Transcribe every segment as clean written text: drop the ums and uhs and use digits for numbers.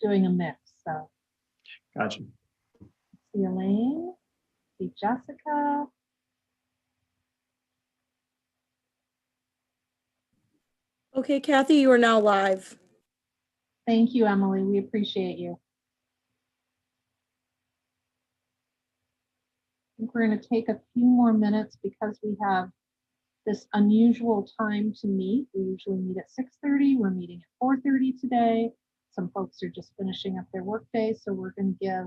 doing a mix. So Gotcha. see Elaine, see Jessica. Okay, Kathy, you are now live. Thank you, Emily. We appreciate you. I think we're going to take a few more minutes because we have this unusual time to meet. We usually meet at 6:30. We're meeting at 4:30 today. Some folks are just finishing up their workday, so we're going to give,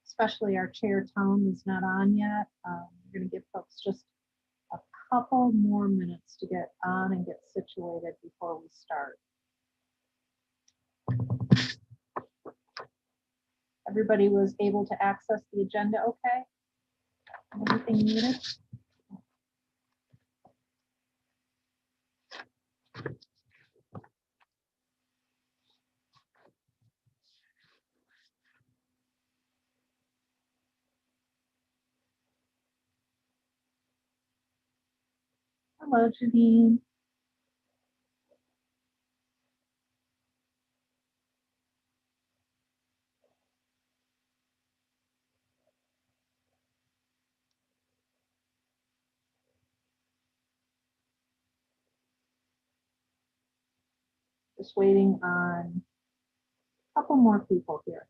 especially our chair, Tom, is not on yet. We're going to give folks just a couple more minutes to get on and get situated before we start. Everybody was able to access the agenda okay? Anything needed? Hello, Janine. Just waiting on a couple more people here.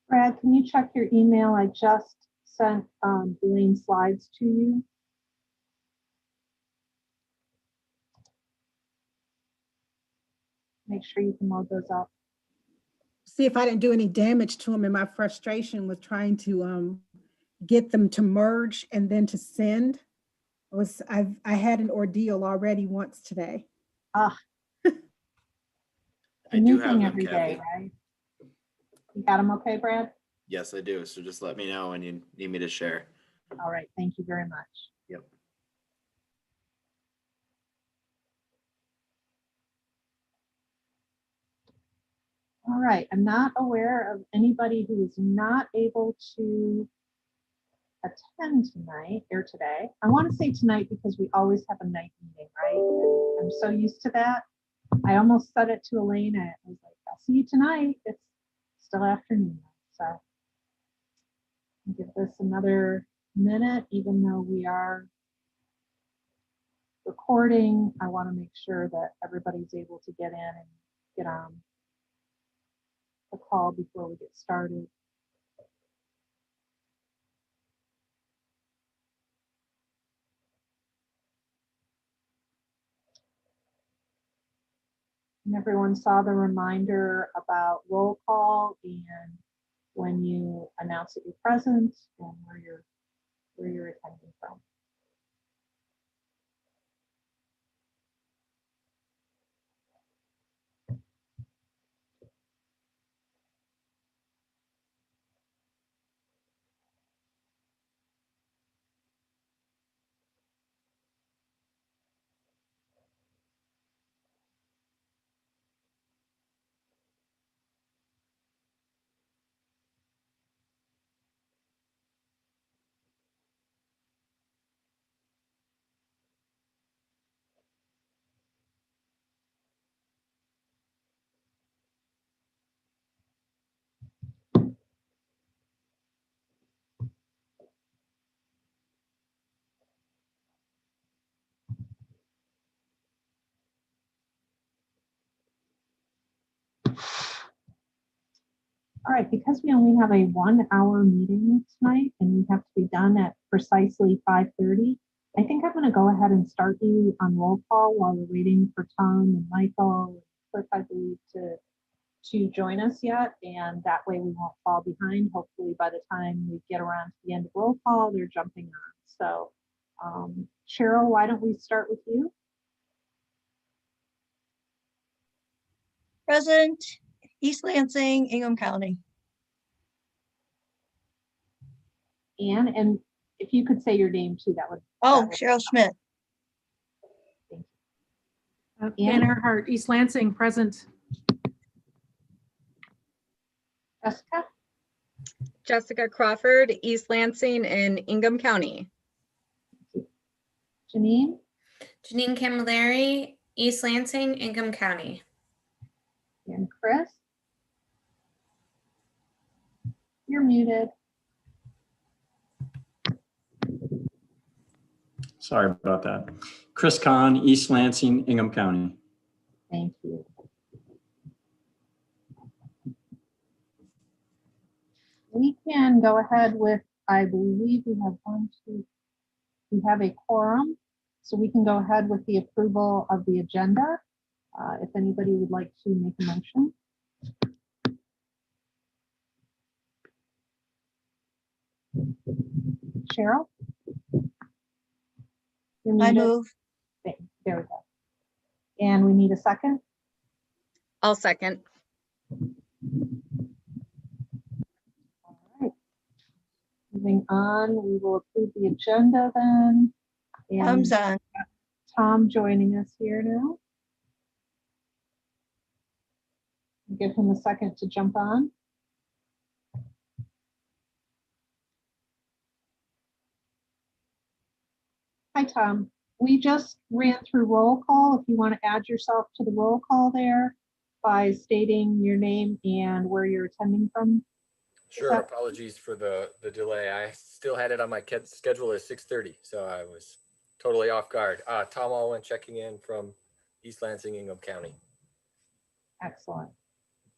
Brad, can you check your email? I just sent Elaine slides to you. Make sure you can load those up. See if I didn't do any damage to them in my frustration with trying to get them to merge and then to send. I had an ordeal already once today. Ah, I do have thing them, every Kathy. day, right? You got them okay, Brad? Yes, I do. So just let me know when you need me to share. All right, thank you very much. Yep. All right, I'm not aware of anybody who is not able to attend tonight or today. I want to say tonight because we always have a night meeting, right? And I'm so used to that. I almost said it to Elaine. I was like, I'll see you tonight. It's still afternoon, so I'll give this another minute, even though we are recording. I want to make sure that everybody's able to get in and get on the call before we get started. And everyone saw the reminder about roll call and when you announce that you're present and where you're attending from. All right, because we only have a 1 hour meeting tonight and we have to be done at precisely 5:30, I think I'm going to go ahead and start you on roll call while we're waiting for Tom and Michael and Cliff, I believe, to join us yet. And that way we won't fall behind. Hopefully by the time we get around to the end of roll call, they're jumping on. So Cheryl, why don't we start with you? Present, East Lansing, Ingham County. Anne, and if you could say your name too, that would. Oh, that would Cheryl Schmidt. Thank Dan Ann? Earhart, East Lansing, present. Jessica? Jessica Crawford, East Lansing and Ingham County. Janine? Janine Camilleri, East Lansing, Ingham County. And Chris? You're muted. Sorry about that. Chris Kahn, East Lansing, Ingham County. Thank you. We can go ahead with, I believe we have we have a quorum, so we can go ahead with the approval of the agenda. If anybody would like to make a motion. Cheryl? You're I muted. move. There we go. And we need a second. I'll second. All right. Moving on, we will approve the agenda then. And Thumbs on. Tom joining us here now. Give him a second to jump on. Hi, Tom. We just ran through roll call. If you want to add yourself to the roll call there by stating your name and where you're attending from. Sure, apologies for the delay. I still had it on my schedule as 6:30, so I was totally off guard. Tom Alwyn checking in from East Lansing, Ingham County. Excellent.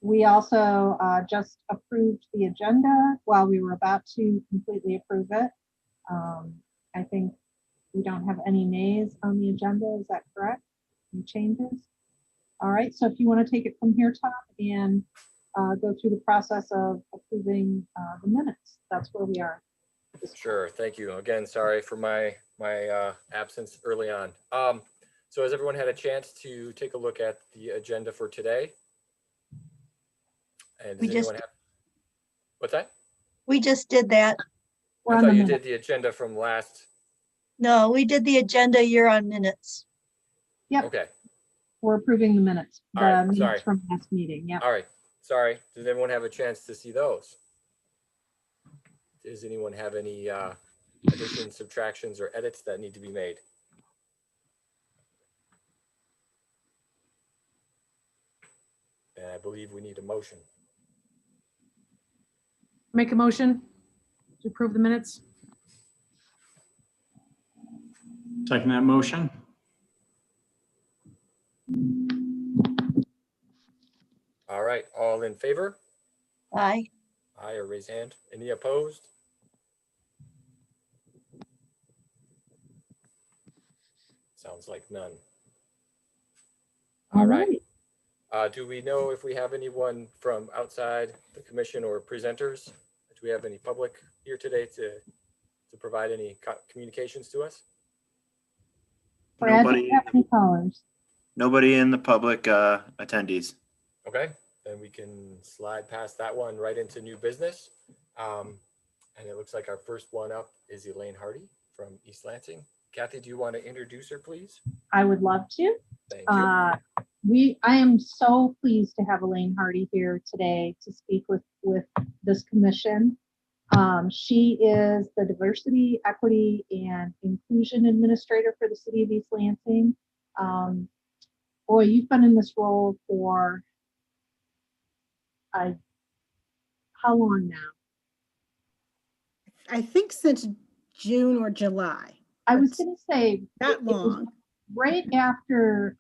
We also just approved the agenda while we were about to completely approve it. I think we don't have any nays on the agenda. Is that correct? Any changes? All right. So if you want to take it from here, Tom, and go through the process of approving the minutes, that's where we are. Sure, thank you. Again, sorry for my absence early on. So has everyone had a chance to take a look at the agenda for today? And does anyone have, what's that? We just did that. We're I on the thought you minute. did the agenda from last. No, we did the agenda. You're on minutes. Yep. Okay, We're approving the minutes. All right, The sorry. minutes from last meeting. Yep. all right, sorry. Does everyone have a chance to see those? Does anyone have any additions, subtractions, or edits that need to be made? And I believe we need a motion. Make a motion to approve the minutes. Second that motion. All right, all in favor? Aye. Aye, or raise hand. Any opposed? Sounds like none. All right. Do we know if we have anyone from outside the commission or presenters? Do we have any public here today to provide any communications to us? Brad, do you have any callers? Nobody in the public attendees. Okay, then we can slide past that one right into new business. And it looks like our first one up is Elaine Hardy from East Lansing. Kathy, do you want to introduce her, please? I would love to. Thank you. I am so pleased to have Elaine Hardy here today to speak with this commission. She is the Diversity, Equity, and Inclusion Administrator for the City of East Lansing. Boy, you've been in this role for how long now? I think since June or July. I was going to say Not it was long. right after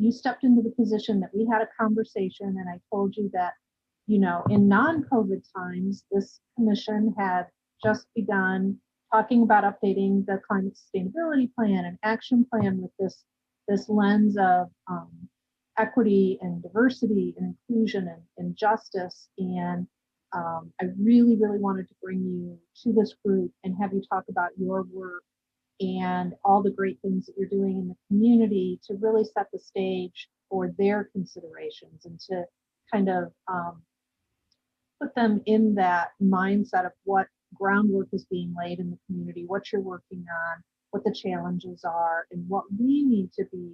you stepped into the position that we had a conversation, and I told you that you know, in non-COVID times, this commission had just begun talking about updating the climate sustainability plan and action plan with this lens of equity and diversity and inclusion and justice. And I really, really wanted to bring you to this group and have you talk about your work and all the great things that you're doing in the community to really set the stage for their considerations and to kind of put them in that mindset of what groundwork is being laid in the community, what you're working on, what the challenges are, and what we need to be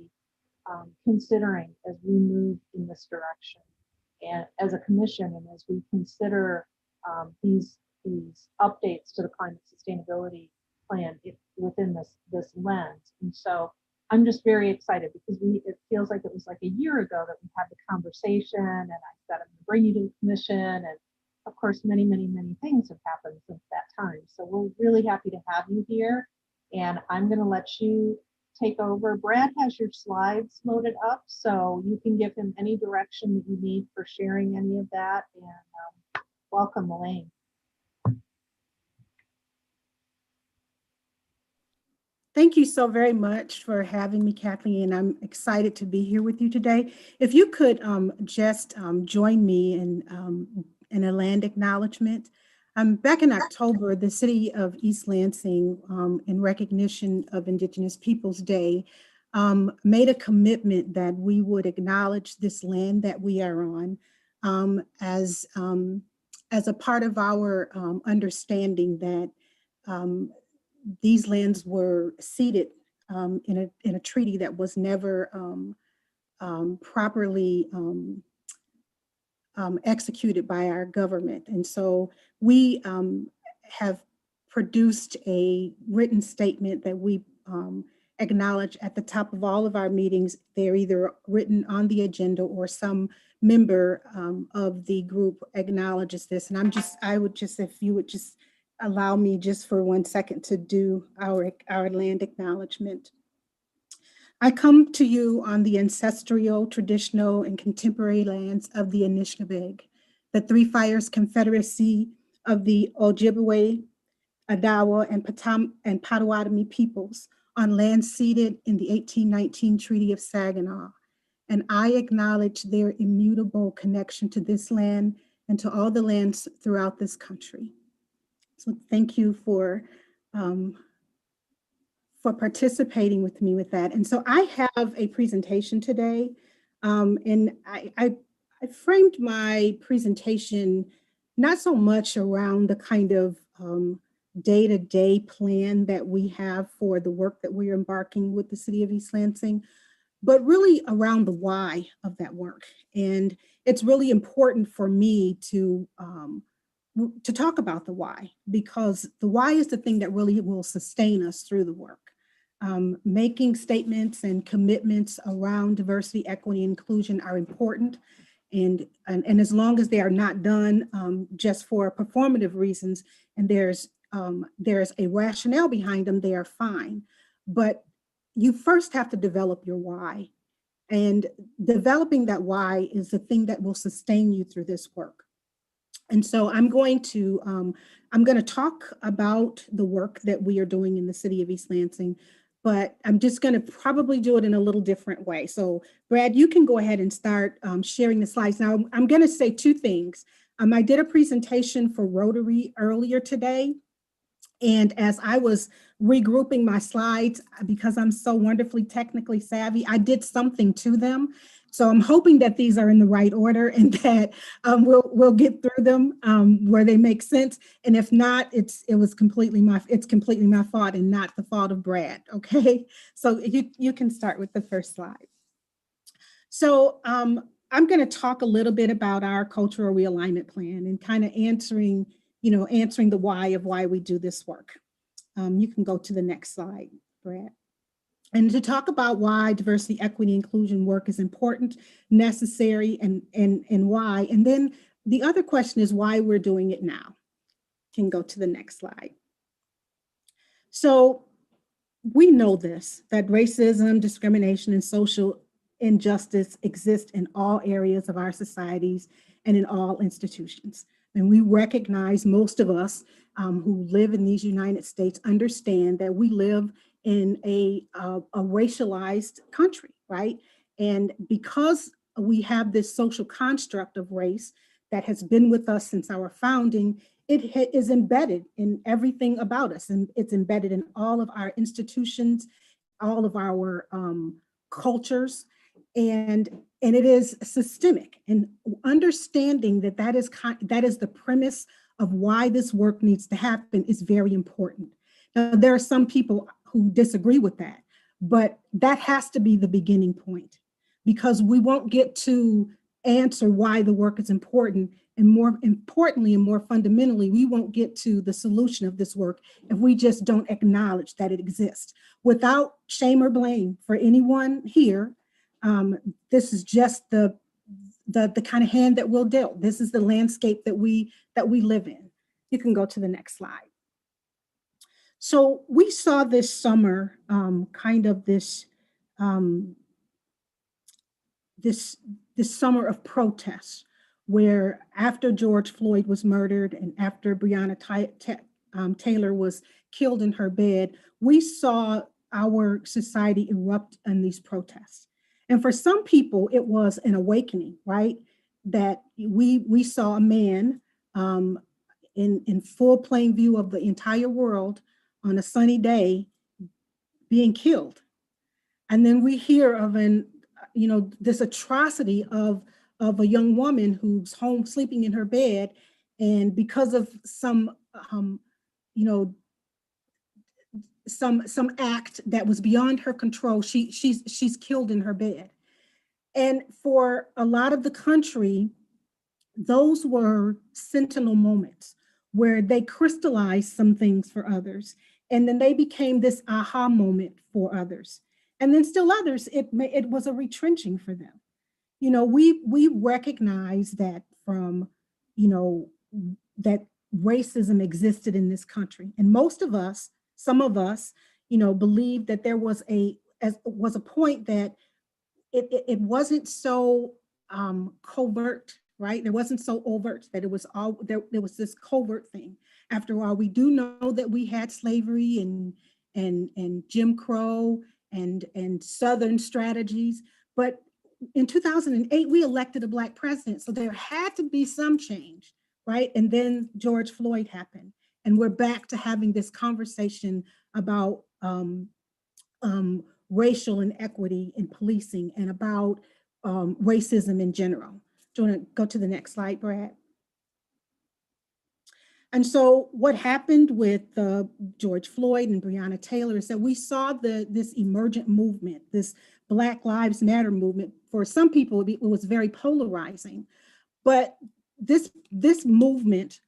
considering as we move in this direction. And as a commission, and as we consider these updates to the climate sustainability plan within this lens. And so I'm just very excited because it feels like it was like a year ago that we had the conversation, and I said I'm going to bring you to the commission, and of course many things have happened since that time. So we're really happy to have you here, and I'm going to let you take over. Brad has your slides loaded up, so you can give him any direction that you need for sharing any of that. And welcome, Elaine. Thank you so very much for having me, Kathleen. I'm excited to be here with you today. If you could just join me in a land acknowledgement. Back in October, the city of East Lansing, in recognition of Indigenous Peoples Day, made a commitment that we would acknowledge this land that we are on as a part of our understanding that these lands were ceded in a treaty that was never properly executed by our government. And so we have produced a written statement that we acknowledge at the top of all of our meetings. They're either written on the agenda or some member of the group acknowledges this. And I would just, if you would just allow me just for 1 second to do our land acknowledgement. I come to you on the ancestral, traditional, and contemporary lands of the Anishinaabe, the Three Fires Confederacy of the Ojibwe, Adawa, and Potawatomi peoples on land ceded in the 1819 Treaty of Saginaw. And I acknowledge their immutable connection to this land and to all the lands throughout this country. So thank you for participating with me with that. And so I have a presentation today, and I framed my presentation not so much around the kind of day-to-day plan that we have for the work that we're embarking with the city of East Lansing, but really around the why of that work. And it's really important for me to talk about the why, because the why is the thing that really will sustain us through the work. Making statements and commitments around diversity, equity, and inclusion are important. And as long as they are not done just for performative reasons, and there's a rationale behind them, they are fine. But you first have to develop your why. And developing that why is the thing that will sustain you through this work. And so I'm going to talk about the work that we are doing in the city of East Lansing, but I'm just going to probably do it in a little different way. So Brad, you can go ahead and start sharing the slides. Now I'm going to say two things. I did a presentation for Rotary earlier today. And as I was regrouping my slides, because I'm so wonderfully technically savvy, I did something to them. So I'm hoping that these are in the right order and that we'll get through them where they make sense. And if not, it's completely my fault and not the fault of Brad. Okay, so you can start with the first slide. So I'm going to talk a little bit about our cultural realignment plan and kind of answering the why of why we do this work. You can go to the next slide, Brad. And to talk about why diversity, equity, inclusion work is important, necessary, and why. And then the other question is why we're doing it now. You can go to the next slide. So we know this, that racism, discrimination, and social injustice exists in all areas of our societies and in all institutions. And we recognize, most of us who live in these United States understand that we live in a racialized country, right? And because we have this social construct of race that has been with us since our founding, it is embedded in everything about us. And it's embedded in all of our institutions, all of our cultures, and it is systemic. And understanding that that is the premise of why this work needs to happen is very important. Now, there are some people who disagree with that, but that has to be the beginning point, because we won't get to answer why the work is important. And more importantly and more fundamentally, we won't get to the solution of this work if we just don't acknowledge that it exists. Without shame or blame for anyone here, this is just the kind of hand that we're dealt. This is the landscape that we live in. You can go to the next slide. So we saw this summer kind of this summer of protests, where after George Floyd was murdered and after Breonna Taylor was killed in her bed, we saw our society erupt in these protests. And for some people, it was an awakening, right? That we saw a man in full plain view of the entire world on a sunny day being killed. And then we hear of this atrocity of a young woman who's home sleeping in her bed, and because of some act that was beyond her control, she's killed in her bed. And for a lot of the country, those were sentinel moments where they crystallized some things for others, and then they became this aha moment for others. And then still others, it was a retrenching for them. We recognize that that racism existed in this country. And most of us, some of us, believe that there was a point that it wasn't so covert, right? It wasn't so overt, that it was all, there was this covert thing. After all, we do know that we had slavery and Jim Crow and Southern strategies, but in 2008, we elected a Black president. So there had to be some change, right? And then George Floyd happened. And we're back to having this conversation about racial inequity in policing and about racism in general. Do you want to go to the next slide, Brad? And so what happened with George Floyd and Breonna Taylor is that we saw this emergent movement, this Black Lives Matter movement. For some people, it was very polarizing, but this movement,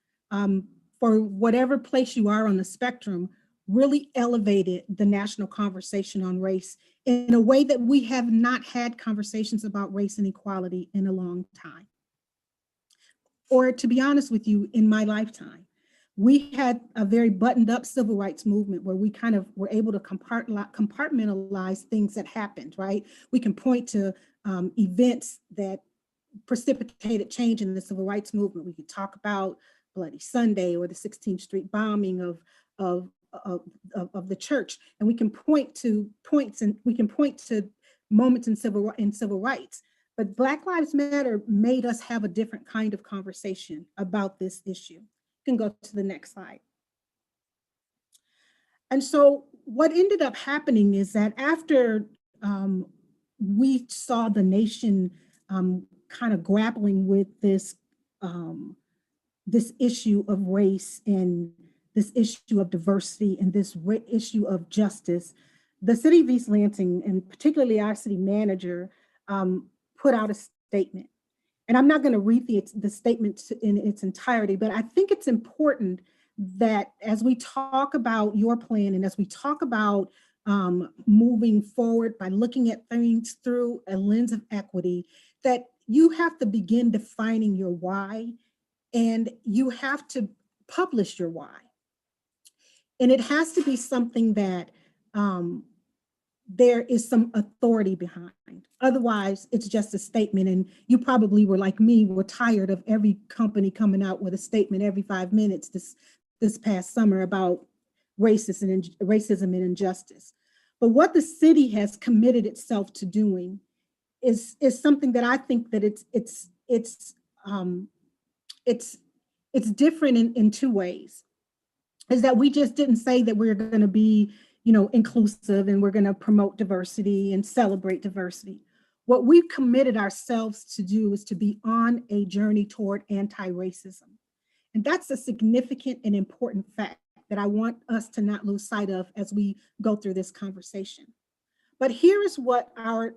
for whatever place you are on the spectrum, really elevated the national conversation on race in a way that we have not had conversations about race and equality in a long time. Or to be honest with you, in my lifetime. We had a very buttoned up civil rights movement where we kind of were able to compartmentalize things that happened, right? We can point to events that precipitated change in the civil rights movement. We could talk about Bloody Sunday or the 16th Street bombing of the church, and we can point to moments in civil rights. But Black Lives Matter made us have a different kind of conversation about this issue. You can go to the next slide. And so what ended up happening is that after we saw the nation kind of grappling with this issue of race and this issue of diversity and this issue of justice, the city of East Lansing, and particularly our city manager, put out a statement. And I'm not going to read the statement in its entirety, but I think it's important that as we talk about your plan and as we talk about moving forward by looking at things through a lens of equity, that you have to begin defining your why, and you have to publish your why. And it has to be something that there is some authority behind. Otherwise, it's just a statement. And you probably were like me, were tired of every company coming out with a statement every 5 minutes this past summer about racism and injustice. But what the city has committed itself to doing is something that I think that it's different in two ways. Is that we just didn't say that we're going to be, inclusive and we're going to promote diversity and celebrate diversity. What we've committed ourselves to do is to be on a journey toward anti-racism. And that's a significant and important fact that I want us to not lose sight of as we go through this conversation. But here is what our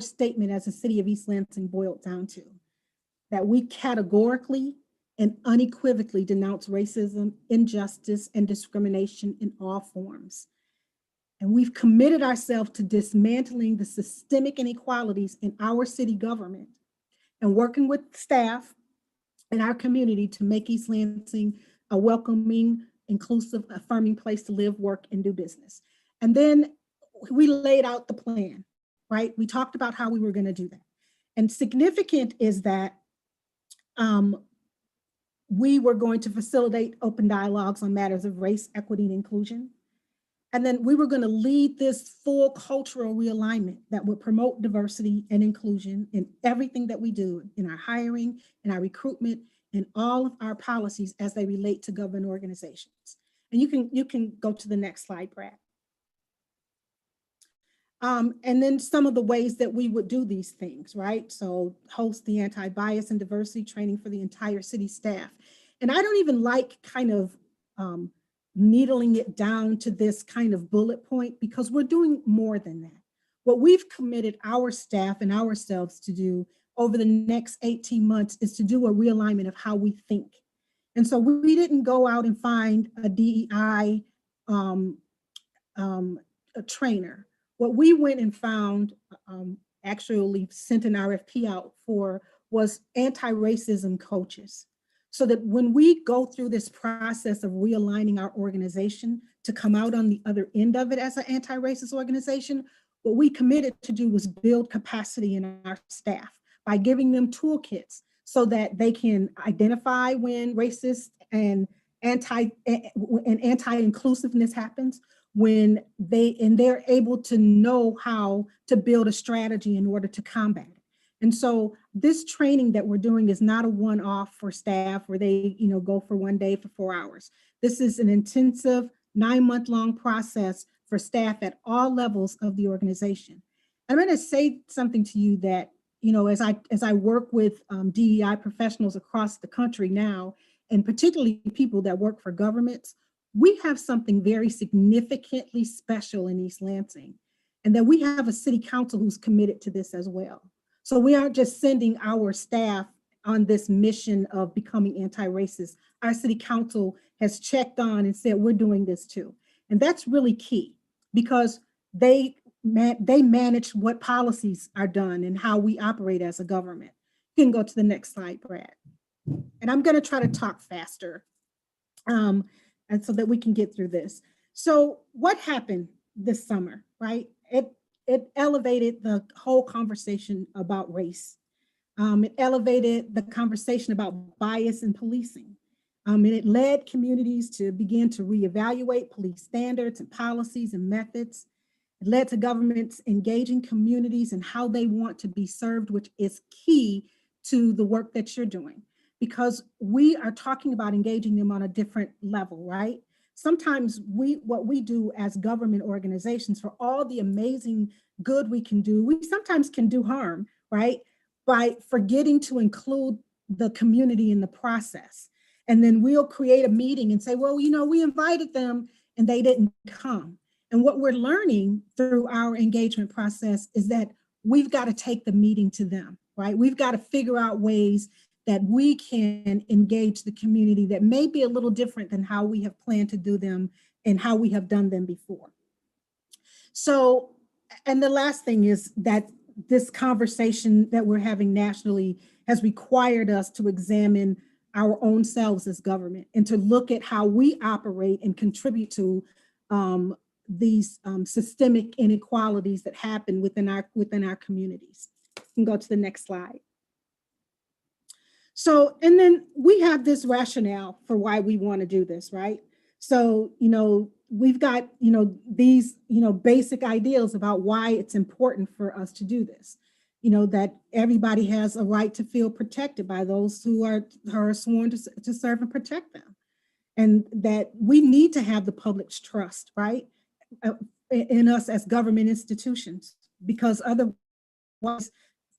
statement as a city of East Lansing boiled down to, that we categorically and unequivocally denounce racism, injustice, and discrimination in all forms. And we've committed ourselves to dismantling the systemic inequalities in our city government and working with staff and our community to make East Lansing a welcoming, inclusive, affirming place to live, work, and do business. And then we laid out the plan, right? We talked about how we were going to do that. And significant is that we were going to facilitate open dialogues on matters of race, equity, and inclusion. And then we were going to lead this full cultural realignment that would promote diversity and inclusion in everything that we do, in our hiring, in our recruitment, in all of our policies as they relate to government organizations. And you can go to the next slide, Brad. And then some of the ways that we would do these things, right? So host the anti-bias and diversity training for the entire city staff. And I don't even like kind of needling it down to this kind of bullet point, because we're doing more than that. What we've committed our staff and ourselves to do over the next 18 months is to do a realignment of how we think. And so we didn't go out and find a DEI a trainer. What we went and found, actually sent an RFP out for, was anti-racism coaches. So that when we go through this process of realigning our organization to come out on the other end of it as an anti-racist organization, what we committed to do was build capacity in our staff by giving them toolkits so that they can identify when racist and anti-inclusiveness happens, when they're able to know how to build a strategy in order to combat it. And so this training that we're doing is not a one-off for staff where they go for one day for 4 hours. This is an intensive 9-month-long process for staff at all levels of the organization. I'm going to say something to you that, as I work with DEI professionals across the country now, and particularly people that work for governments, we have something very significantly special in East Lansing, and that we have a city council who's committed to this as well. So we aren't just sending our staff on this mission of becoming anti-racist. Our city council has checked on and said, we're doing this too. And that's really key, because they manage what policies are done and how we operate as a government. You can go to the next slide, Brad. And I'm going to try to talk faster, and so that we can get through this. So what happened this summer, right? It elevated the whole conversation about race. It elevated the conversation about bias in policing. And it led communities to begin to reevaluate police standards and policies and methods. It led to governments engaging communities and how they want to be served, which is key to the work that you're doing, because we are talking about engaging them on a different level, right? Sometimes what we do as government organizations, for all the amazing good we can do, we sometimes can do harm, right? By forgetting to include the community in the process. And then we'll create a meeting and say, well, we invited them and they didn't come. And what we're learning through our engagement process is that we've got to take the meeting to them, right? We've got to figure out ways that we can engage the community that may be a little different than how we have planned to do them and how we have done them before. So, and the last thing is that this conversation that we're having nationally has required us to examine our own selves as government and to look at how we operate and contribute to these systemic inequalities that happen within our communities. You can go to the next slide. So, and then we have this rationale for why we want to do this, right? So, we've got, these, basic ideals about why it's important for us to do this. That everybody has a right to feel protected by those who are sworn to serve and protect them. And that we need to have the public's trust, right? In us as government institutions, because otherwise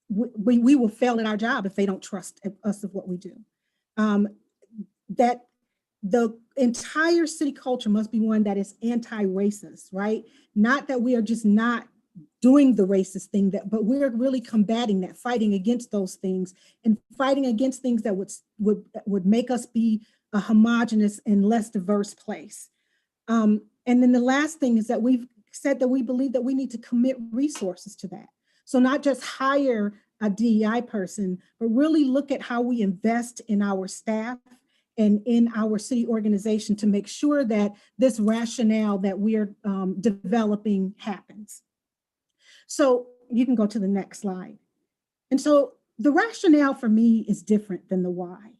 we will fail at our job if they don't trust us of what we do. That the entire city culture must be one that is anti-racist, right? Not that we are just not doing the racist thing, but we're really combating that, fighting against those things, and fighting against things that would make us be a homogenous and less diverse place. And then the last thing is that we've said that we believe that we need to commit resources to that. So not just hire a DEI person, but really look at how we invest in our staff and in our city organization to make sure that this rationale that we're developing happens. So you can go to the next slide. And so the rationale for me is different than the why.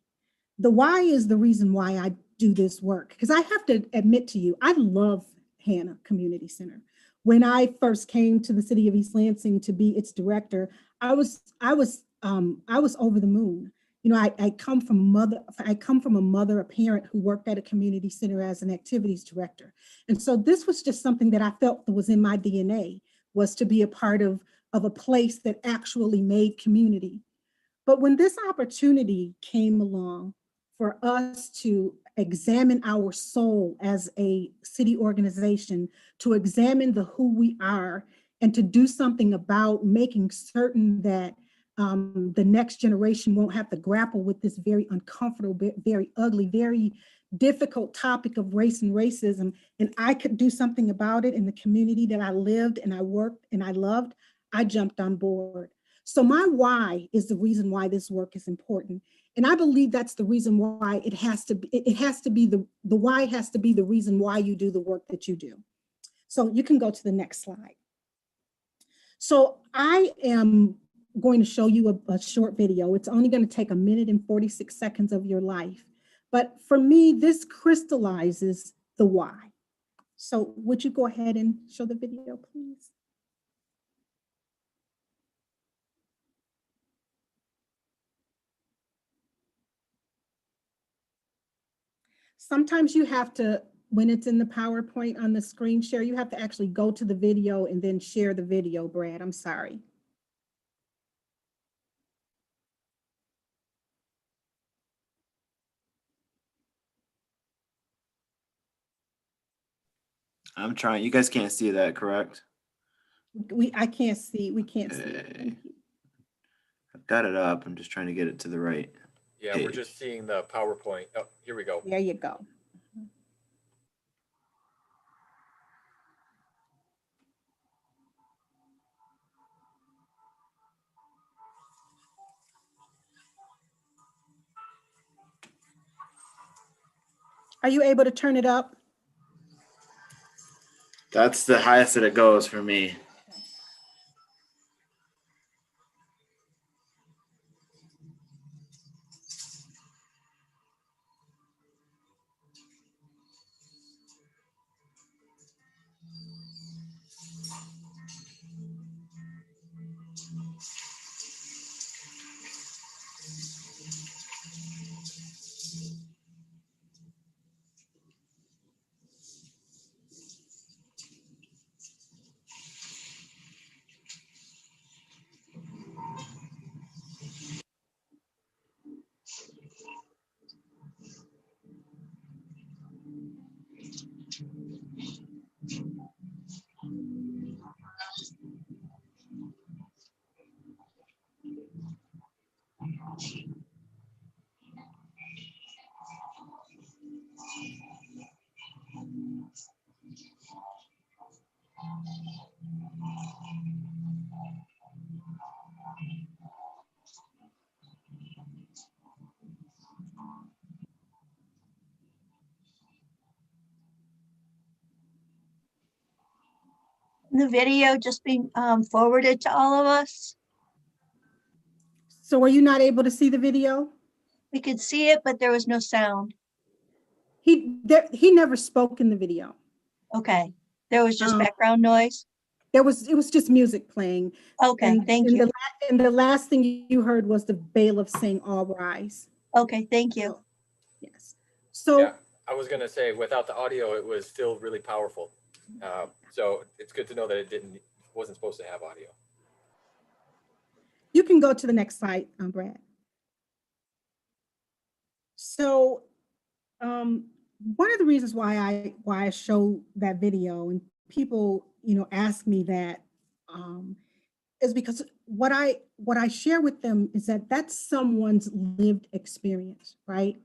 The why is the reason why I do this work, because I have to admit to you, I love Hannah Community Center. When I first came to the city of East Lansing to be its director, I was over the moon. I come from a mother, a parent who worked at a community center as an activities director. And so this was just something that I felt that was in my DNA, was to be a part of a place that actually made community. But when this opportunity came along for us to examine our soul as a city organization, to examine who we are, and to do something about making certain that the next generation won't have to grapple with this very uncomfortable, very ugly, very difficult topic of race and racism, and I could do something about it in the community that I lived and I worked and I loved, I jumped on board. So my why is the reason why this work is important. And I believe that's the reason why the why has to be the reason why you do the work that you do. So you can go to the next slide. So I am going to show you a short video. It's only going to take 1 minute and 46 seconds of your life. But for me, this crystallizes the why. So would you go ahead and show the video, please? Sometimes you have to, when it's in the PowerPoint on the screen share, you have to actually go to the video and then share the video, Brad. I'm sorry. I'm trying. You guys can't see that, correct? We can't see it. Okay. I've got it up. I'm just trying to get it to the right. Yeah, we're just seeing the PowerPoint. Oh, here we go. There you go. Are you able to turn it up? That's the highest that it goes for me. the video just being forwarded to all of us? So were you not able to see the video? We could see it, but there was no sound. He never spoke in the video. Okay, there was just Um, background noise. It was just music playing. Okay, And thank and you. and the last thing you heard was the bailiff saying all rise. Okay, thank you. Yes. So Yeah, I was gonna say, without the audio, it was still really powerful. So it's good to know that it wasn't supposed to have audio. you can go to the next slide, Brad. So one of the reasons why I show that video and people, ask me that is because what I share with them is that that's someone's lived experience, right?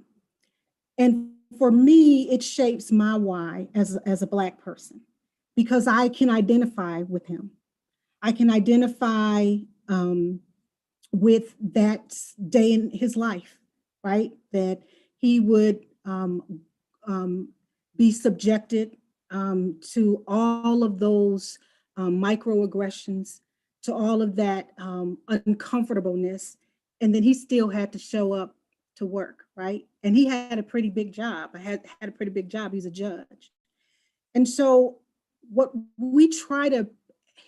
And for me, it shapes my why as a Black person, because I can identify with him. I can identify with that day in his life, right? That he would be subjected to all of those microaggressions, to all of that uncomfortableness. And then he still had to show up to work, right? And he had a pretty big job. I had a pretty big job. He's a judge. And so what we try to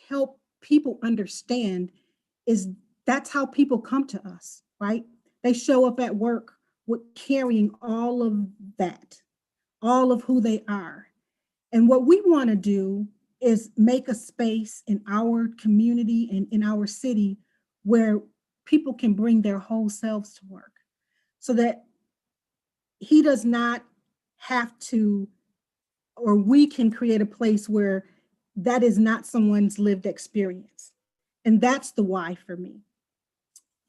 help people understand is that's how people come to us, right? They show up at work with carrying all of that, all of who they are. And what we want to do is make a space in our community and in our city where people can bring their whole selves to work, so that he does not have to, or we can create a place where that is not someone's lived experience. And that's the why for me.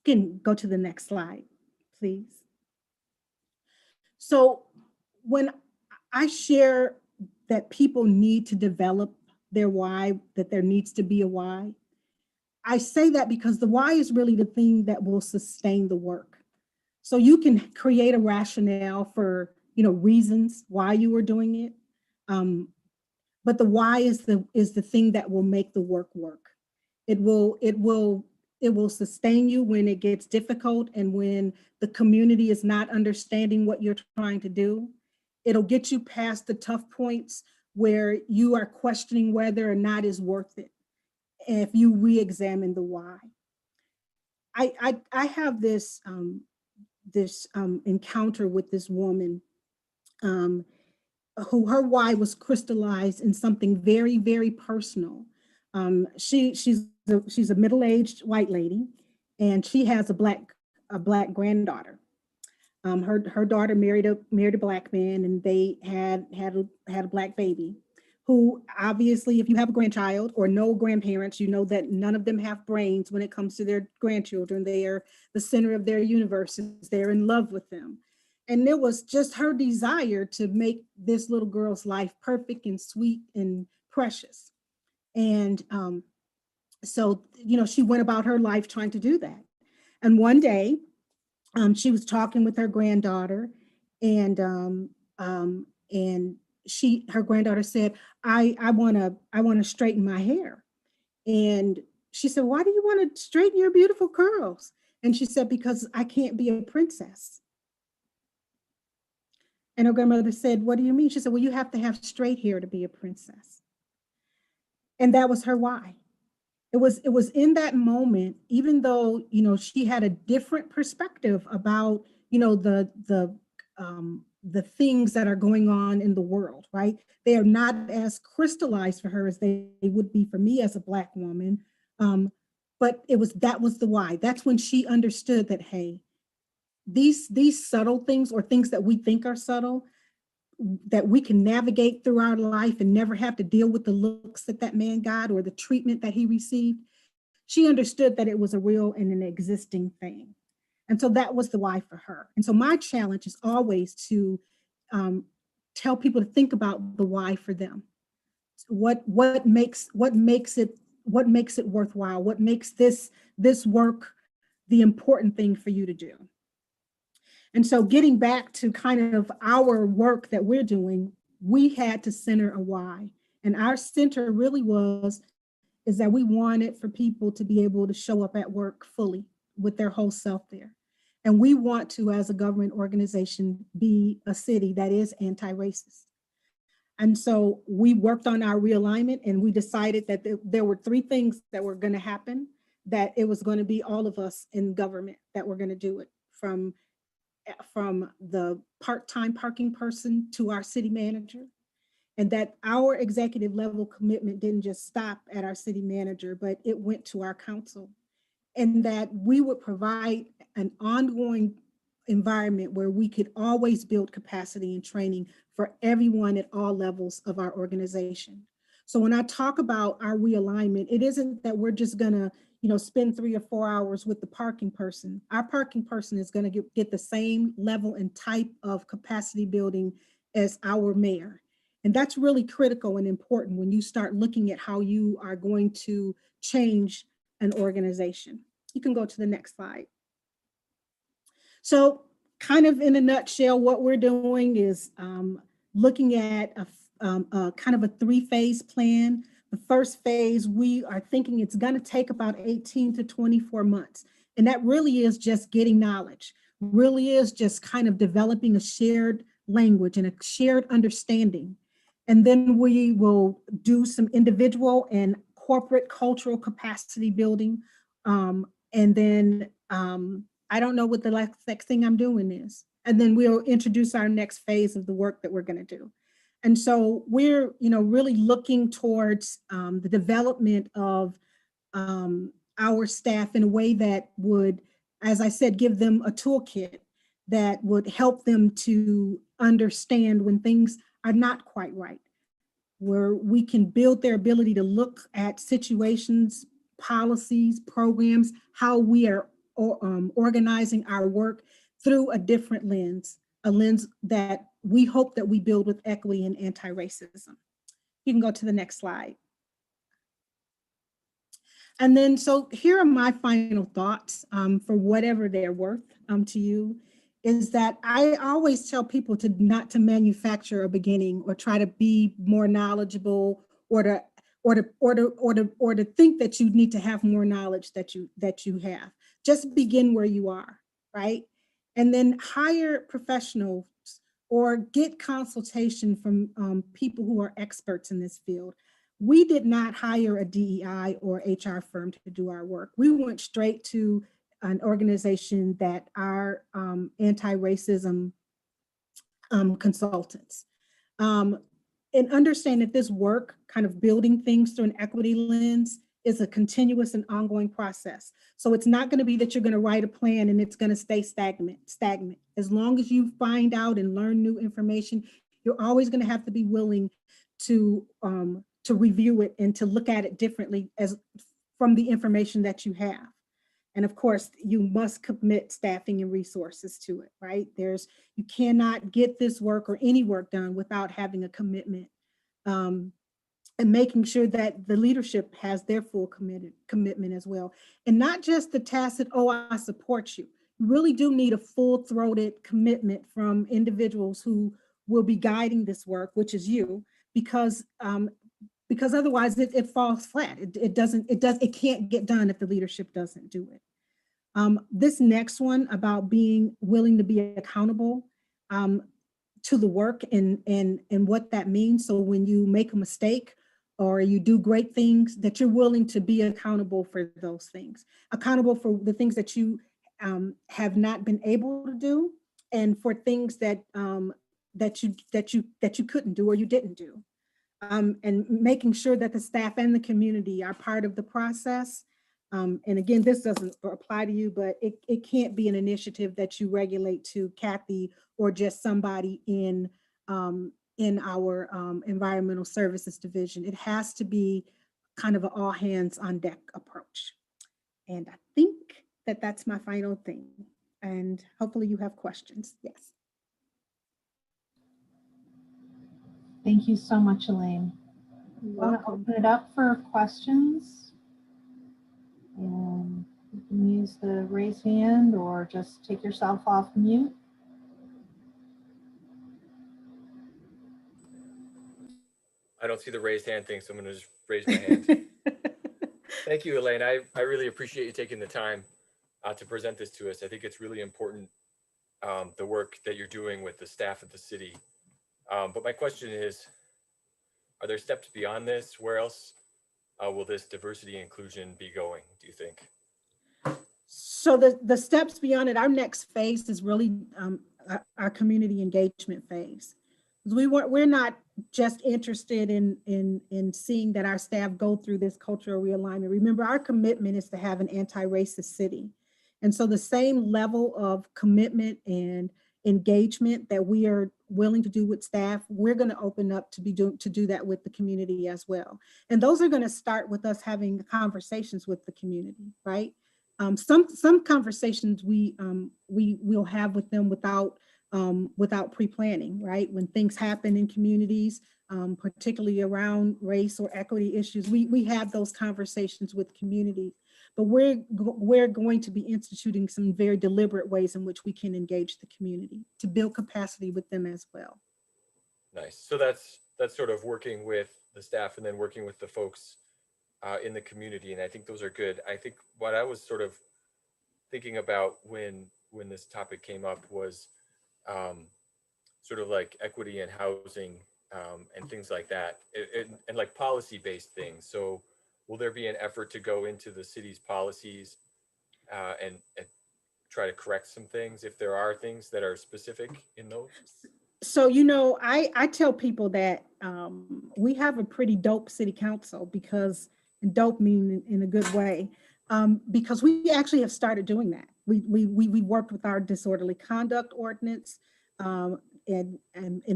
You can go to the next slide, please. So when I share that people need to develop their why, that there needs to be a why, I say that because the why is really the thing that will sustain the work. So you can create a rationale for, reasons why you were doing it. But the why is the thing that will make the work work. It will sustain you when it gets difficult and when the community is not understanding what you're trying to do. It'll get you past the tough points where you are questioning whether or not it's worth it, if you re-examine the why. I have this encounter with this woman who her why was crystallized in something very, very personal. She's a middle-aged white lady, and she has a black granddaughter. Her daughter married a Black man, and they had a Black baby, who obviously, if you have a grandchild or no grandparents, you know that none of them have brains when it comes to their grandchildren. They are the center of their universes. They're in love with them. And it was just her desire to make this little girl's life perfect and sweet and precious. And so, she went about her life trying to do that. And one day, she was talking with her granddaughter, and her granddaughter said, I want to straighten my hair. And she said, why do you want to straighten your beautiful curls? And she said, because I can't be a princess. And her grandmother said, what do you mean? She said, well, you have to have straight hair to be a princess. And that was her why. It was in that moment, even though, she had a different perspective about, the things that are going on in the world, right? They are not as crystallized for her as they would be for me as a Black woman. But that was the why. That's when she understood that, hey, these subtle things, or things that we think are subtle, that we can navigate through our life and never have to deal with the looks that man got or the treatment that he received. She understood that it was a real and an existing thing. And so that was the why for her. And so my challenge is always to tell people to think about the why for them. What makes it worthwhile? What makes this work the important thing for you to do? And so getting back to kind of our work that we're doing, we had to center a why. And our center really was is that we wanted for people to be able to show up at work fully with their whole self there. And we want to, as a government organization, be a city that is anti-racist. And so we worked on our realignment, and we decided that there were 3 things that were going to happen, that it was going to be all of us in government that were going to do it, from the part-time parking person to our city manager, and that our executive level commitment didn't just stop at our city manager, but it went to our council, and that we would provide an ongoing environment where we could always build capacity and training for everyone at all levels of our organization. So when I talk about our realignment, it isn't that we're just gonna, spend 3 or 4 hours with the parking person. Our parking person is gonna get the same level and type of capacity building as our mayor. And that's really critical and important when you start looking at how you are going to change an organization. You can go to the next slide. So kind of in a nutshell, what we're doing is looking at a kind of a 3-phase plan. The first phase, we are thinking it's going to take about 18 to 24 months. And that really is just getting knowledge, really is just kind of developing a shared language and a shared understanding. And then we will do some individual and corporate cultural capacity building. And then I don't know what the next thing I'm doing is. And then we'll introduce our next phase of the work that we're going to do. And so we're, really looking towards the development of our staff in a way that would, as I said, give them a toolkit that would help them to understand when things are not quite right, where we can build their ability to look at situations, policies, programs, how we are organizing our work through a different lens, a lens that we hope that we build with equity and anti-racism. You can go to the next slide. And then, so here are my final thoughts for whatever they're worth to you, is that I always tell people not to manufacture a beginning or try to be more knowledgeable or to think that you need to have more knowledge that you have. Just begin where you are, right? And then hire professionals or get consultation from people who are experts in this field. We did not hire a DEI or HR firm to do our work. We went straight to an organization that are anti-racism consultants. And understand that this work, kind of building things through an equity lens, is a continuous and ongoing process. So it's not going to be that you're going to write a plan and it's going to stay stagnant. As long as you find out and learn new information, you're always going to have to be willing to review it and to look at it differently as from the information that you have. And of course, you must commit staffing and resources to it, right? You cannot get this work or any work done without having a commitment and making sure that the leadership has their full commitment as well. And not just the tacit, oh, I support you. You really do need a full-throated commitment from individuals who will be guiding this work, which is you, because otherwise it falls flat. It can't get done if the leadership doesn't do it. This next one about being willing to be accountable to the work and what that means. So when you make a mistake or you do great things, that you're willing to be accountable for those things, accountable for the things that you have not been able to do, and for things that you couldn't do or you didn't do. And making sure that the staff and the community are part of the process. And again, this doesn't apply to you, but it can't be an initiative that you regulate to Kathy or just somebody in our environmental services division. It has to be kind of an all hands on deck approach. And I think that that's my final thing. And hopefully you have questions. Yes. Thank you so much, Elaine. I want to open it up for questions. And you can use the raise hand or just take yourself off mute. I don't see the raised hand thing, so I'm going to just raise my hand. Thank you, Elaine. I really appreciate you taking the time to present this to us. I think it's really important, the work that you're doing with the staff at the city. But my question is, are there steps beyond this? Where else will this diversity inclusion be going, do you think? So the steps beyond it, our next phase is really our community engagement phase. We're not just interested in seeing that our staff go through this cultural realignment. Remember, our commitment is to have an anti-racist city. And so the same level of commitment and engagement that we are willing to do with staff, we're going to open up to do that with the community as well. And those are going to start with us having conversations with the community, right? Some conversations we will have with them without pre-planning, right? When things happen in communities, particularly around race or equity issues, we have those conversations with communities. But we're going to be instituting some very deliberate ways in which we can engage the community to build capacity with them as well. Nice. So that's sort of working with the staff and then working with the folks in the community. And I think those are good. I think what I was sort of thinking about when this topic came up was sort of like equity and housing and things like that, and like policy-based things. So will there be an effort to go into the city's policies and try to correct some things if there are things that are specific in those? So, I tell people that we have a pretty dope city council, because, and dope mean in a good way, because we actually have started doing that. We worked with our disorderly conduct ordinance, and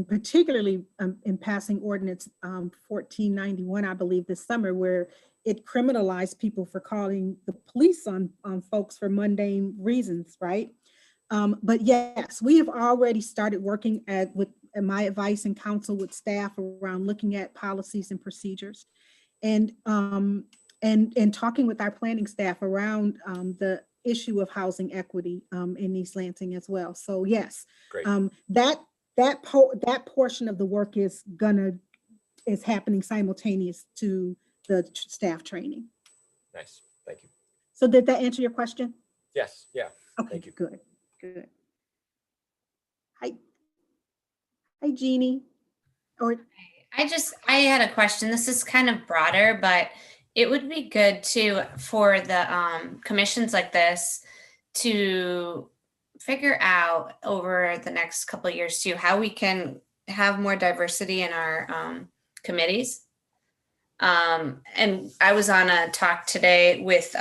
particularly in passing ordinance 1491, I believe, this summer, where it criminalized people for calling the police on folks for mundane reasons, right? But yes, we have already started working with my advice and counsel with staff around looking at policies and procedures, and talking with our planning staff around the issue of housing equity in East Lansing as well. So yes, that portion of the work is happening simultaneous to the staff training. Nice, thank you. So did that answer your question? Yes, yeah. Okay, Thank you. good. Hi, Jeannie. I had a question. This is kind of broader, but it would be good for the commissions like this to figure out over the next couple of years too, how we can have more diversity in our committees. And I was on a talk today with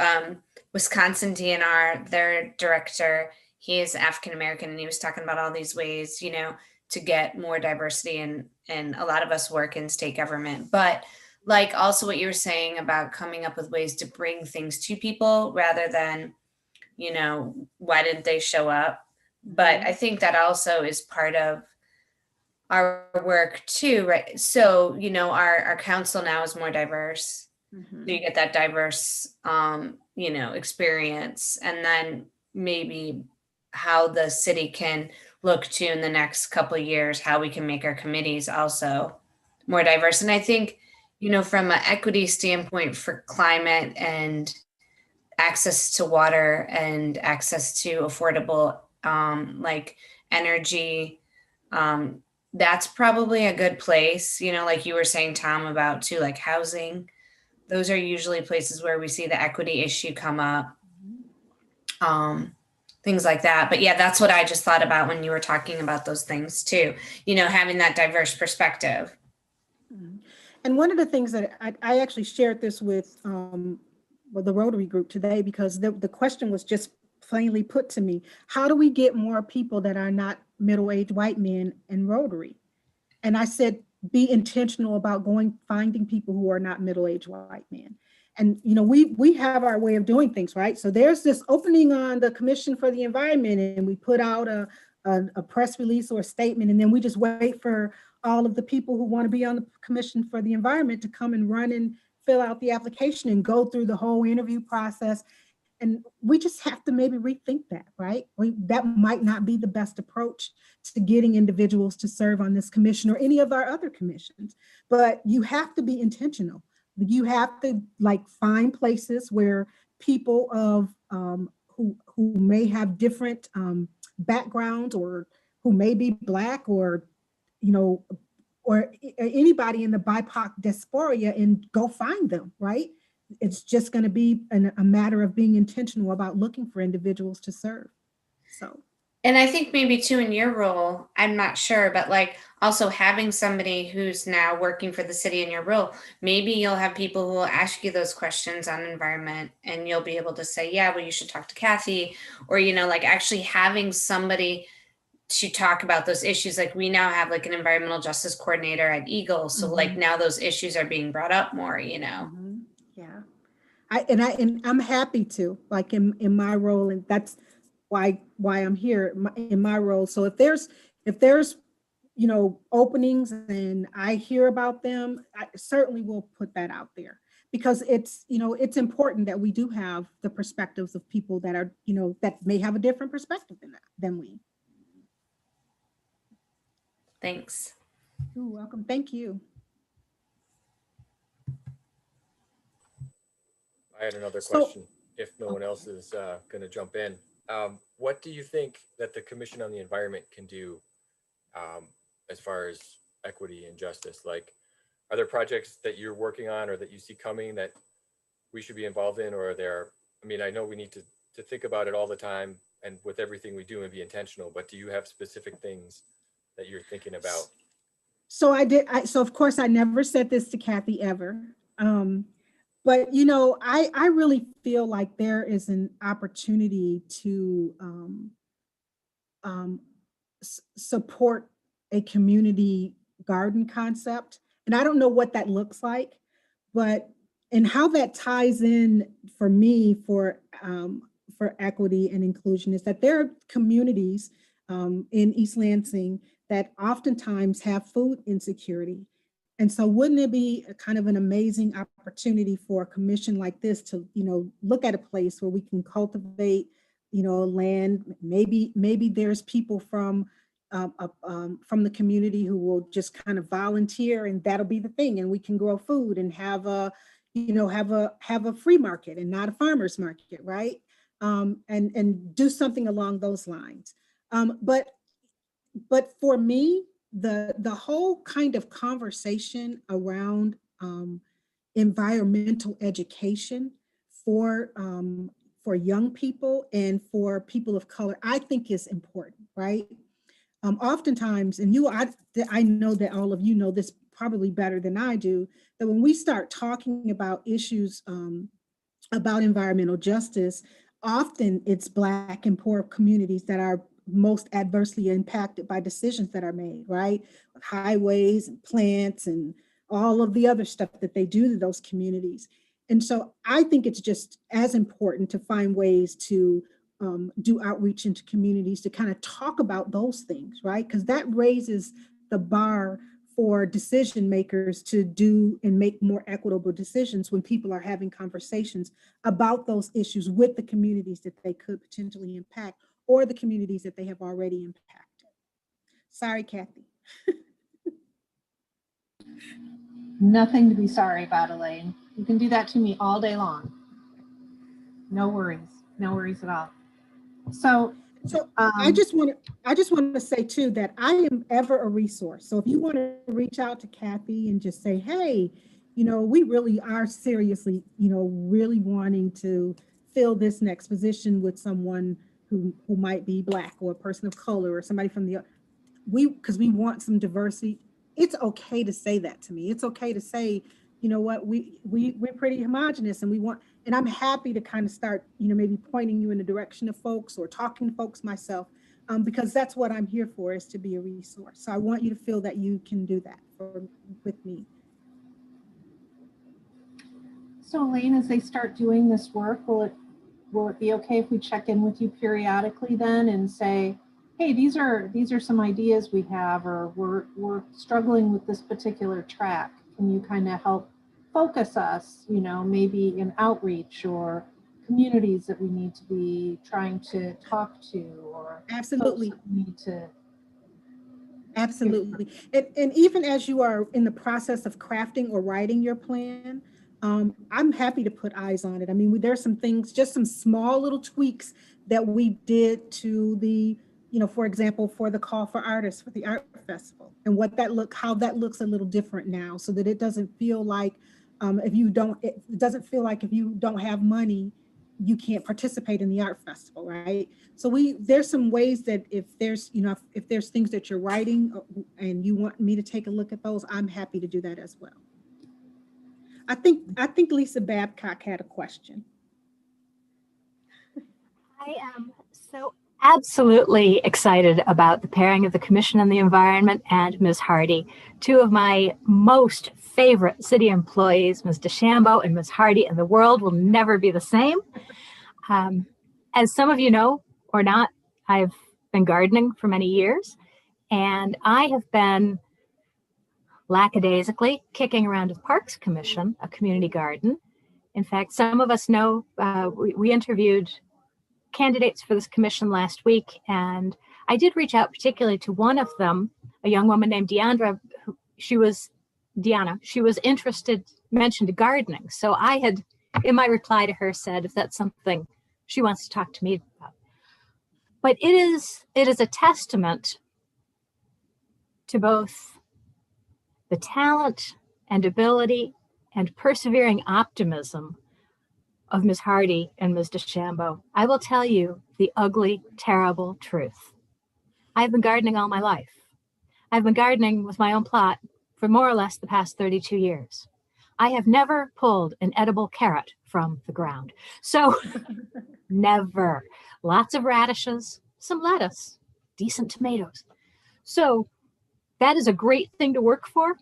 Wisconsin DNR, their director. He is African-American, and he was talking about all these ways, to get more diversity, and a lot of us work in state government, but like also what you were saying about coming up with ways to bring things to people rather than, why didn't they show up? But I think that also is part of our work too, right? So, our council now is more diverse. Mm-hmm. So you get that diverse, experience, and then maybe how the city can look to in the next couple of years, how we can make our committees also more diverse. And I think, from an equity standpoint for climate and access to water and access to affordable, like energy, that's probably a good place, like you were saying, Tom, about too, like housing. Those are usually places where we see the equity issue come up. Things like that. But yeah, that's what I just thought about when you were talking about those things too, having that diverse perspective. And one of the things that I actually shared this with the Rotary group today, because the question was just plainly put to me: how do we get more people that are not middle-aged white men in Rotary? And I said, be intentional about finding people who are not middle-aged white men. And, we have our way of doing things, right? So there's this opening on the Commission for the Environment, and we put out a press release or a statement, and then we just wait for all of the people who want to be on the Commission for the Environment to come and run and fill out the application and go through the whole interview process. And we just have to maybe rethink that, right? That might not be the best approach to getting individuals to serve on this commission or any of our other commissions, but you have to be intentional You have to like find places where people of who may have different backgrounds, or who may be Black, or you know, or anybody in the BIPOC diaspora, and go find them, right? It's just going to be a matter of being intentional about looking for individuals to serve. So. And I think maybe too in your role, I'm not sure, but like also having somebody who's now working for the city in your role, maybe you'll have people who will ask you those questions on environment and you'll be able to say, yeah, well, you should talk to Kathy, or, you know, like actually having somebody to talk about those issues. Like we now have like an environmental justice coordinator at Eagle. So like now those issues are being brought up more, you know? Yeah. And I'm happy to, like in my role, and that's why I'm here in my role. So if there's you know, openings and I hear about them, I certainly will put that out there, because it's, you know, it's important that we do have the perspectives of people that are, you know, that may have a different perspective than we. Thanks. You're welcome. Thank you. I had another So- question, if no one else is going to jump in. What do you think that the Commission on the Environment can do as far as equity and justice? Like, are there projects that you're working on or that you see coming that we should be involved in? Or are there, I mean, I know we need to think about it all the time and with everything we do and be intentional, but do you have specific things that you're thinking about? So so of course I never said this to Kathy ever. But, you know, I really feel like there is an opportunity to support a community garden concept. And I don't know what that looks like, but, and how that ties in for me for equity and inclusion is that there are communities in East Lansing that oftentimes have food insecurity. And so wouldn't it be a kind of an amazing opportunity for a commission like this to, you know, look at a place where we can cultivate, you know, land. Maybe there's people from the community who will just kind of volunteer, and that'll be the thing. And we can grow food and have a, you know, have a free market and not a farmer's market, right? And do something along those lines. But for me, the whole kind of conversation around environmental education for young people and for people of color, I think is important, right? Oftentimes, and I know that all of you know this probably better than I do, that when we start talking about issues about environmental justice, often it's Black and poor communities that are most adversely impacted by decisions that are made, right? Highways and plants and all of the other stuff that they do to those communities. And so I think it's just as important to find ways to do outreach into communities to kind of talk about those things, right? Because that raises the bar for decision makers to do and make more equitable decisions when people are having conversations about those issues with the communities that they could potentially impact, or the communities that they have already impacted. Sorry, Kathy. Nothing to be sorry about, Elaine. You can do that to me all day long. No worries at all. So I just want to say too that I am ever a resource. So if you want to reach out to Kathy and just say, hey, you know, we really are seriously, you know, really wanting to fill this next position with someone who might be Black or a person of color or somebody from because we want some diversity. It's okay to say that to me. It's okay to say, you know what, we're pretty homogenous and I'm happy to kind of start, you know, maybe pointing you in the direction of folks or talking to folks myself, because that's what I'm here for, is to be a resource. So I want you to feel that you can do that with me. So Elaine, as they start doing this work, will it be okay if we check in with you periodically then and say, hey, these are some ideas we have, or we're struggling with this particular track. Can you kind of help focus us, you know, maybe in outreach or communities that we need to be trying to talk to, or Absolutely. folks that we need to. Absolutely. And even as you are in the process of crafting or writing your plan, I'm happy to put eyes on it. I mean, there's some things, just some small little tweaks that we did to the, for example, for the call for artists for the art festival, and how that looks a little different now, so that it doesn't feel like it doesn't feel like if you don't have money, you can't participate in the art festival, right? So there's some ways that if there's things that you're writing and you want me to take a look at those, I'm happy to do that as well. I think Lisa Babcock had a question. I am so absolutely excited about the pairing of the Commission on the Environment and Ms. Hardy, two of my most favorite city employees, Ms. DeChambeau and Ms. Hardy, and the world will never be the same. As some of you know or not, I've been gardening for many years, and I have been lackadaisically kicking around with Parks Commission, a community garden. In fact, some of us know we interviewed candidates for this commission last week, and I did reach out particularly to one of them, a young woman named Deandra. She was interested, mentioned gardening. So I had, in my reply to her, said if that's something she wants to talk to me about. But it is a testament to both the talent and ability and persevering optimism of Ms. Hardy and Ms. DeChambeau. I will tell you the ugly, terrible truth. I've been gardening all my life. I've been gardening with my own plot for more or less the past 32 years. I have never pulled an edible carrot from the ground. So never. Lots of radishes, some lettuce, decent tomatoes. So that is a great thing to work for,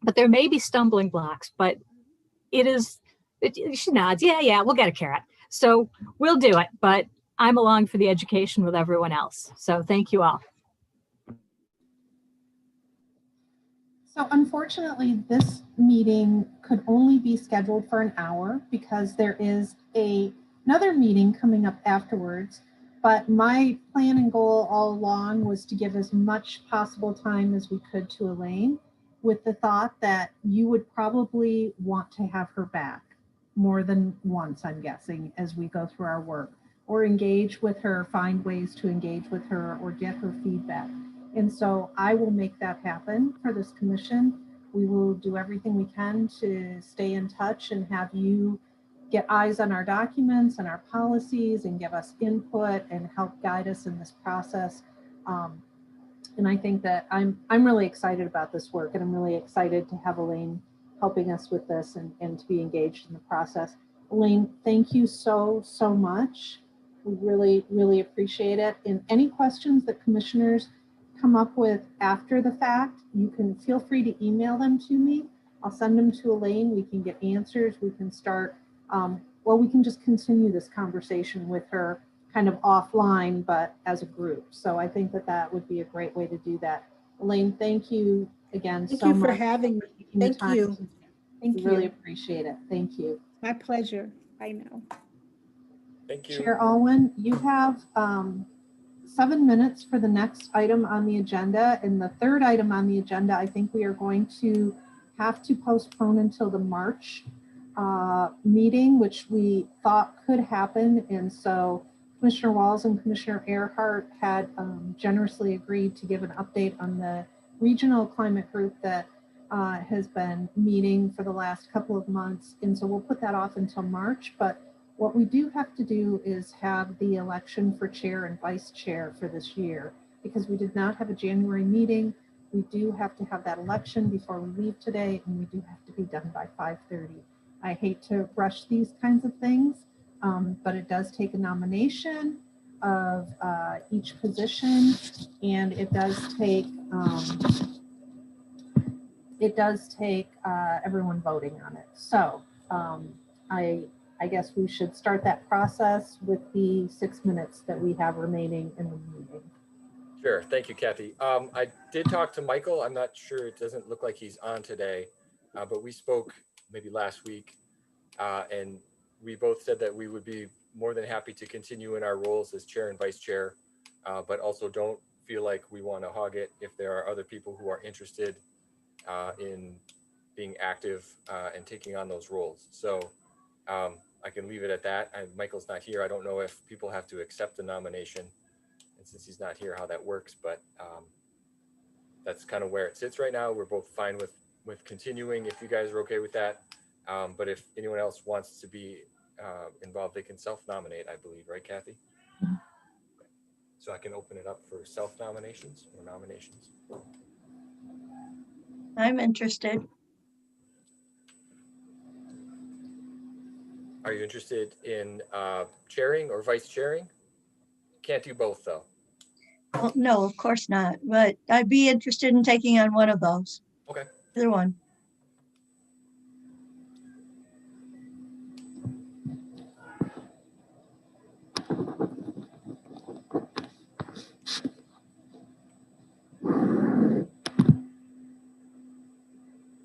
but there may be stumbling blocks, but she nods, yeah, we'll get a carrot. So we'll do it, but I'm along for the education with everyone else. So thank you all. So unfortunately, this meeting could only be scheduled for an hour because there is another meeting coming up afterwards. But my plan and goal all along was to give as much possible time as we could to Elaine, with the thought that you would probably want to have her back more than once, I'm guessing, as we go through our work, or engage with her, find ways to engage with her or get her feedback. And so I will make that happen for this commission. We will do everything we can to stay in touch and have you get eyes on our documents and our policies and give us input and help guide us in this process. And I think that I'm really excited about this work, and I'm really excited to have Elaine helping us with this and to be engaged in the process. Elaine, thank you so much. We really, really appreciate it. And any questions that commissioners come up with after the fact, you can feel free to email them to me. I'll send them to Elaine. We can get answers. We can start, we can just continue this conversation with her kind of offline, but as a group. So I think that would be a great way to do that. Elaine, thank you again so much. Thank you for having me. Thank you. Thank you. Really appreciate it. Thank you. My pleasure. I know. Thank you. Chair Alwyn, you have 7 minutes for the next item on the agenda. And the third item on the agenda, I think we are going to have to postpone until the March meeting, which we thought could happen. And so Commissioner Walls and Commissioner Earhart had generously agreed to give an update on the regional climate group that has been meeting for the last couple of months. And so we'll put that off until March. But what we do have to do is have the election for chair and vice chair for this year, because we did not have a January meeting. We do have to have that election before we leave today, and we do have to be done by 5:30. I hate to rush these kinds of things, but it does take a nomination of each position, and it does take everyone voting on it. So I guess we should start that process with the 6 minutes that we have remaining in the meeting. Sure. Thank you, Kathy. I did talk to Michael. I'm not sure. It doesn't look like he's on today, but we spoke maybe last week, and we both said that we would be more than happy to continue in our roles as chair and vice chair, but also don't feel like we want to hog it if there are other people who are interested in being active and taking on those roles. So I can leave it at that. Michael's not here. I don't know if people have to accept the nomination, and since he's not here, how that works, but that's kind of where it sits right now. We're both fine with continuing if you guys are okay with that. But if anyone else wants to be involved, they can self-nominate, I believe, right, Kathy? Mhm. So I can open it up for self-nominations or nominations. I'm interested. Are you interested in chairing or vice chairing? Can't do both though. Well, no, of course not, but I'd be interested in taking on one of those. Okay. Either one.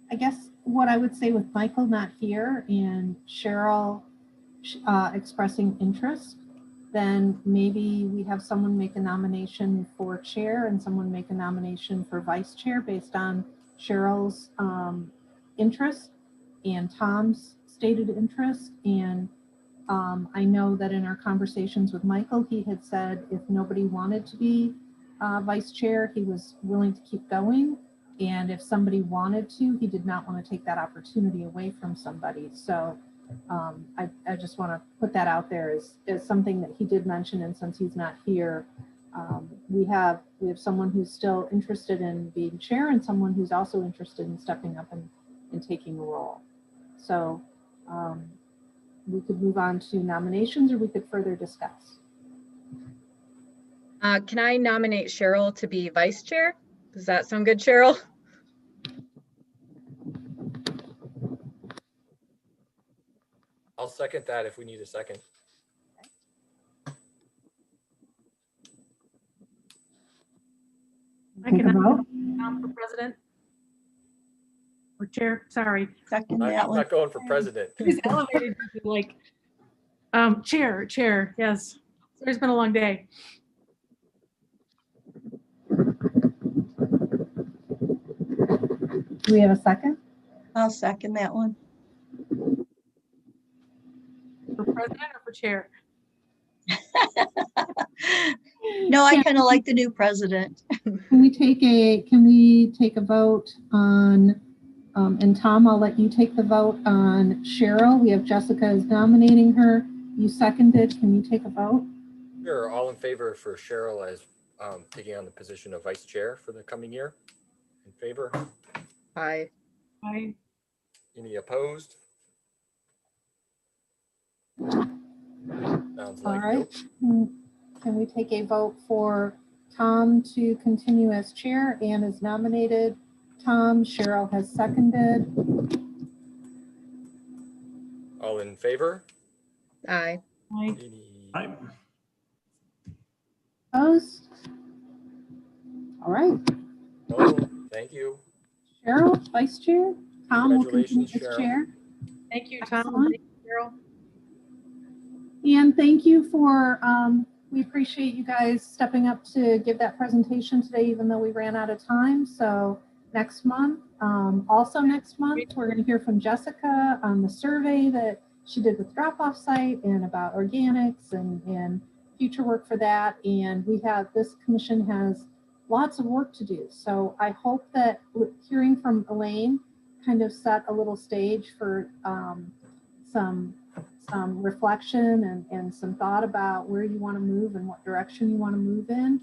I guess what I would say with Michael not here and Cheryl expressing interest, then maybe we have someone make a nomination for chair and someone make a nomination for vice chair based on Cheryl's interest and Tom's stated interest. And I know that in our conversations with Michael, he had said if nobody wanted to be vice chair, he was willing to keep going. And if somebody wanted to, he did not want to take that opportunity away from somebody. So I just want to put that out there as something that he did mention. And since he's not here, we have someone who's still interested in being chair and someone who's also interested in stepping up and taking a role. So we could move on to nominations or we could further discuss. Can I nominate Cheryl to be vice chair? Does that sound good, Cheryl? I'll second that if we need a second. I Take can a vote. nominate Tom for president or chair. Sorry. Second I'm that one. not going for president. He's elevated to like chair. Yes. It's been a long day. Do we have a second? I'll second that one. For president or for chair? No, I kind of like the new president. Can we take a vote on, and Tom, I'll let you take the vote on Cheryl. We have Jessica is nominating her. You seconded. Can you take a vote? Sure. All in favor for Cheryl as taking on the position of vice chair for the coming year? In favor? Aye. Aye. Any opposed? Sounds All like right. nope. Can we take a vote for Tom to continue as chair? Anne is nominated. Tom, Cheryl has seconded. All in favor? Aye. Aye. Aye. Opposed? All right. Oh, thank you. Cheryl, vice chair. Tom will continue Congratulations, as Cheryl. chair. Thank you, Tom. Excellent. Thank you, Cheryl. And thank you for, we appreciate you guys stepping up to give that presentation today, even though we ran out of time. So next month, also next month, we're going to hear from Jessica on the survey that she did with drop-off site and about organics and future work for that. And this commission has lots of work to do. So I hope that hearing from Elaine kind of set a little stage for some reflection and some thought about where you want to move and what direction you want to move in.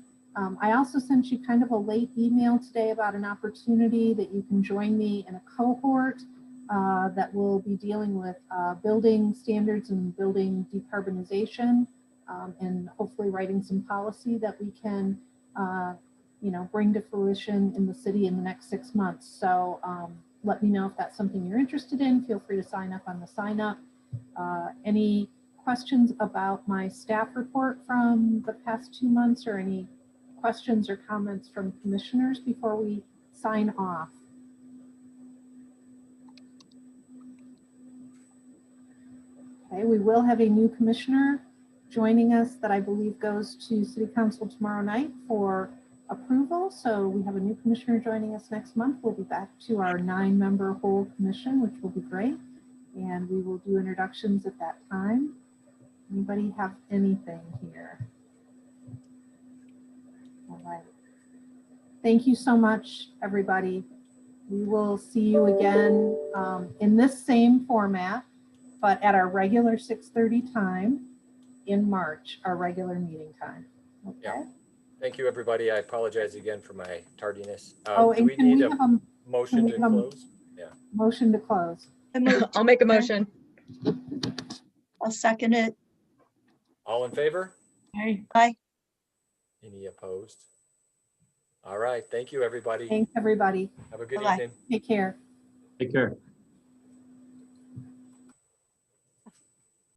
I also sent you kind of a late email today about an opportunity that you can join me in a cohort that will be dealing with building standards and building decarbonization and hopefully writing some policy that we can bring to fruition in the city in the next 6 months. So let me know if that's something you're interested in. Feel free to sign up on the sign up. Any questions about my staff report from the past 2 months or any questions or comments from commissioners before we sign off? Okay, we will have a new commissioner joining us that I believe goes to City Council tomorrow night for approval. So we have a new commissioner joining us next month. We'll be back to our 9-member whole commission, which will be great. And we will do introductions at that time. Anybody have anything here? All right. Thank you so much, everybody. We will see you again in this same format, but at our regular 6:30 time in March, our regular meeting time. Okay. Yeah. Thank you, everybody. I apologize again for my tardiness. Oh, Do and we can need we a have a motion to we have a- close? motion to close? I moved. I'll make a motion. I'll second it. All in favor? Hey. Aye. Any opposed? All right. Thank you, everybody. Thanks, everybody. Have a good Bye-bye. evening. Take care. Take care.